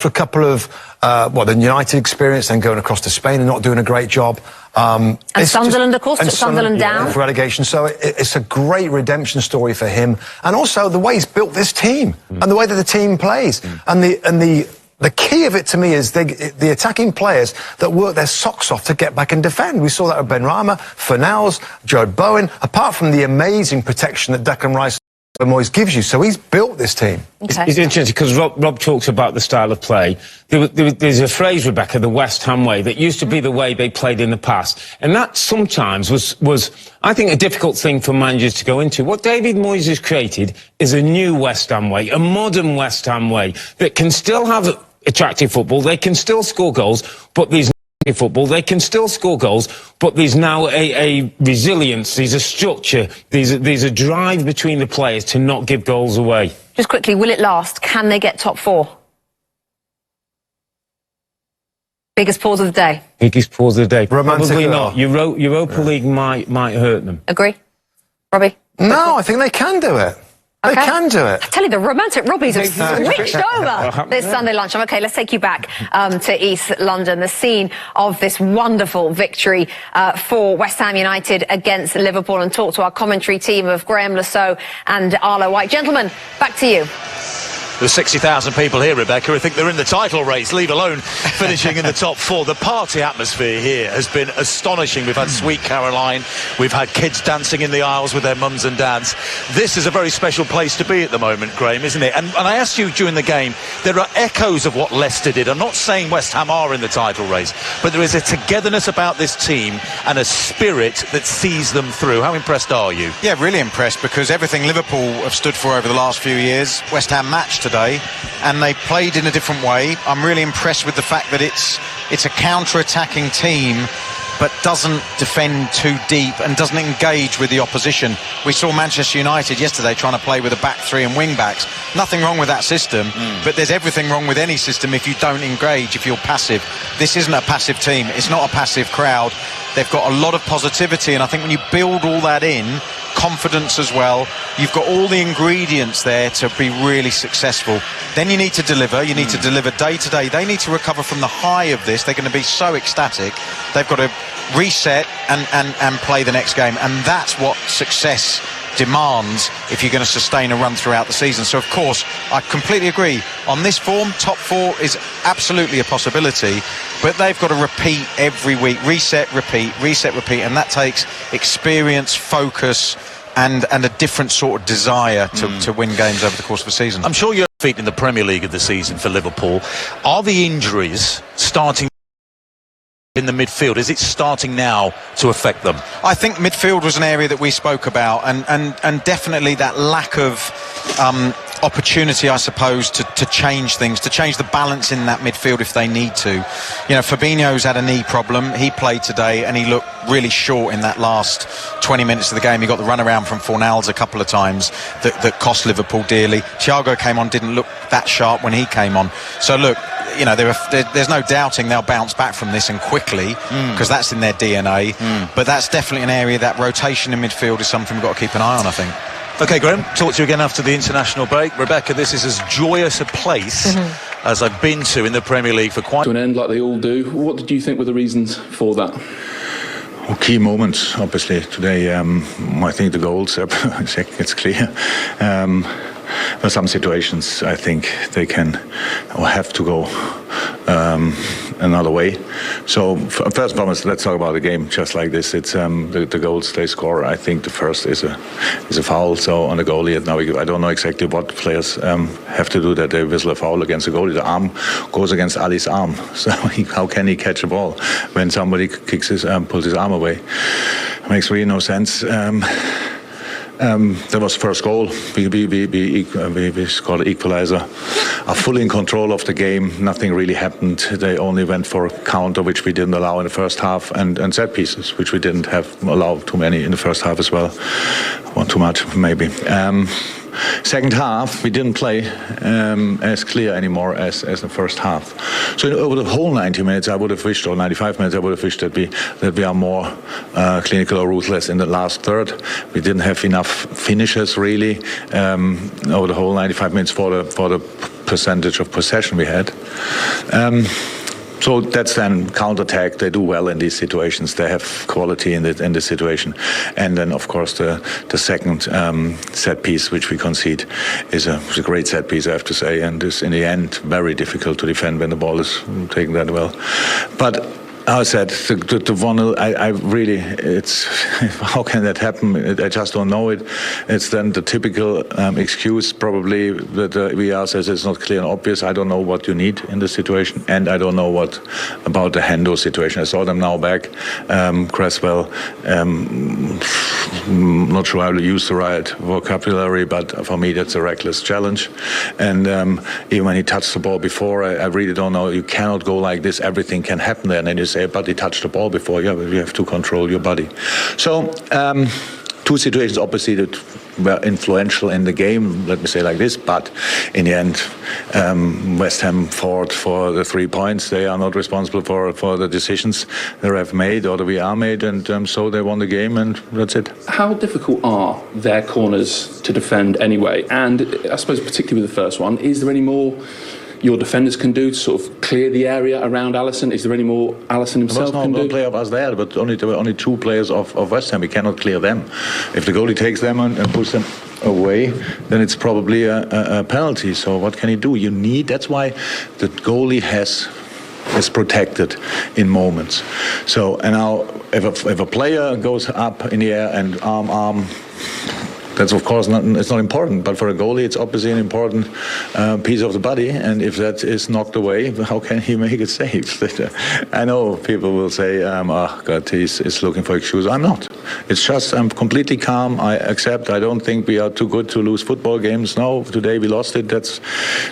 for a couple of, the United experience, then going across to Spain and not doing a great job. And Sunderland, of course, took Sunderland down. For relegation. So it's a great redemption story for him. And also the way he's built this team and the way that the team plays. And the key of it to me is the attacking players that work their socks off to get back and defend. We saw that with Ben Rama, Fornals, Joe Bowen, apart from the amazing protection that Declan Rice always gives you. So he's built this team. Okay. It's interesting because Rob talks about the style of play. There's a phrase, Rebecca, the West Ham way, that used to be the way they played in the past. And that sometimes was I think, a difficult thing for managers to go into. What David Moyes has created is a new West Ham way, a modern West Ham way that can still have attractive football. They can still score goals, but there's football, they can still score goals, but there's now a resilience, there's a structure, there's a drive between the players to not give goals away. Just quickly, will it last? Can they get top four? Biggest pause of the day. Biggest pause of the day. Romantic. Probably not. Europa League might hurt them. Agree? Robbie? No, I think they can do it. They can do it. I tell you, the romantic Robbies have switched over this Sunday lunchtime. OK, let's take you back to East London, the scene of this wonderful victory for West Ham United against Liverpool, and talk to our commentary team of Graham Lasso and Arlo White. Gentlemen, back to you. There's 60,000 people here, Rebecca, who think they're in the title race, leave alone finishing in the top four. The party atmosphere here has been astonishing. We've had Sweet Caroline, we've had kids dancing in the aisles with their mums and dads. This is a very special place to be at the moment, Graham, isn't it? And I asked you during the game, there are echoes of what Leicester did. I'm not saying West Ham are in the title race, but there is a togetherness about this team and a spirit that sees them through. How impressed are you? Yeah, really impressed, because everything Liverpool have stood for over the last few years, West Ham matched today, and they played in a different way. I'm really impressed with the fact that it's a counter-attacking team, but doesn't defend too deep and doesn't engage with the opposition. We saw Manchester United yesterday trying to play with a back three and wing backs. Nothing wrong with that system, but there's everything wrong with any system if you don't engage, if you're passive. This isn't a passive team. It's not a passive crowd. They've got a lot of positivity, and I think when you build all that in, confidence as well, you've got all the ingredients there to be really successful. Then you need to deliver. You need to deliver day to day. They need to recover from the high of this. They're going to be so ecstatic. They've got to reset and play the next game, and that's what success demands if you're going to sustain a run throughout the season. So, of course, I completely agree. On this form, top four is absolutely a possibility, but they've got to repeat every week. Reset, repeat, and that takes experience, focus, and a different sort of desire to win games over the course of a season. I'm sure you're feet in the Premier League of the season for Liverpool. Are the injuries starting in the midfield? Is it starting now to affect them? I think midfield was an area that we spoke about, and definitely that lack of opportunity, I suppose, to change things, to change the balance in that midfield if they need to. You know, Fabinho's had a knee problem. He played today and he looked really short in that last 20 minutes of the game. He got the runaround from Fornals a couple of times that cost Liverpool dearly. Thiago came on, didn't look that sharp when he came on. So look, you know, there's no doubting they'll bounce back from this, and quickly, because that's in their DNA. But that's definitely an area, that rotation in midfield is something we've got to keep an eye on, I think. OK, Graham, talk to you again after the international break. Rebecca, this is as joyous a place as I've been to in the Premier League for quite... To an end, like they all do. What did you think were the reasons for that? Well, key moments, obviously, today. I think the goals, it's clear. But some situations, I think they can or have to go another way. So first and foremost, let's talk about the game just like this. It's the goals they score. I think the first is a foul. So on the goalie, now I don't know exactly what players have to do that they whistle a foul against the goalie. The arm goes against Ali's arm. So how can he catch a ball when somebody pulls his arm away? It makes really no sense. That was first goal. We scored an equalizer. Are fully in control of the game. Nothing really happened. They only went for a counter, which we didn't allow in the first half, and set pieces, which we didn't allow too many in the first half as well. One too much, maybe. Second half, we didn't play as clear anymore as the first half. So over the whole 90 minutes, I would have wished, or 95 minutes, I would have wished that we are more clinical or ruthless in the last third. We didn't have enough finishes really over the whole 95 minutes for the percentage of possession we had. So that's then counter-attack. They do well in these situations. They have quality in the situation. And then, of course, the second set piece, which we concede, is a great set piece, I have to say. And is, in the end, very difficult to defend when the ball is taken that well. But I said, the 1-0, I really, it's, how can that happen? I just don't know it. It's then the typical excuse, probably, that the VR says it's not clear and obvious. I don't know what you need in the situation, and I don't know what about the Hendo situation. I saw them now back, Cresswell. Not sure I will use the right vocabulary, but for me that's a reckless challenge. And even when he touched the ball before, I really don't know. You cannot go like this. Everything can happen there. And then you say, but he touched the ball before. Yeah, but you have to control your body. So two situations, obviously, that were influential in the game, let me say like this, but in the end, West Ham fought for the 3 points. They are not responsible for the decisions the ref made or the VR made, and so they won the game, and that's it. How difficult are their corners to defend anyway? And I suppose particularly with the first one, is there any more your defenders can do to sort of clear the area around Alisson? Is there any more Alisson himself can do? There was no player of us there, but there were only 2 players of West Ham. We cannot clear them. If the goalie takes them and puts them away, then it's probably a penalty. So what can he do? That's why the goalie is protected in moments. So, and now if a player goes up in the air and arm, that's of course it's not important, but for a goalie it's obviously an important piece of the body, and if that is knocked away, how can he make it safe? I know people will say, oh God, he's looking for excuses. I'm not. It's just I'm completely calm. I accept. I don't think we are too good to lose football games. No, today we lost it. That's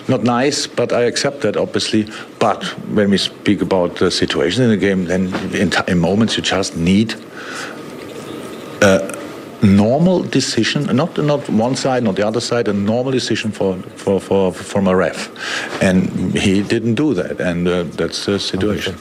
not nice, but I accept that, obviously. But when we speak about the situation in the game, then in moments you just need normal decision, not one side, not the other side, a normal decision from a ref, and he didn't do that, and that's the situation.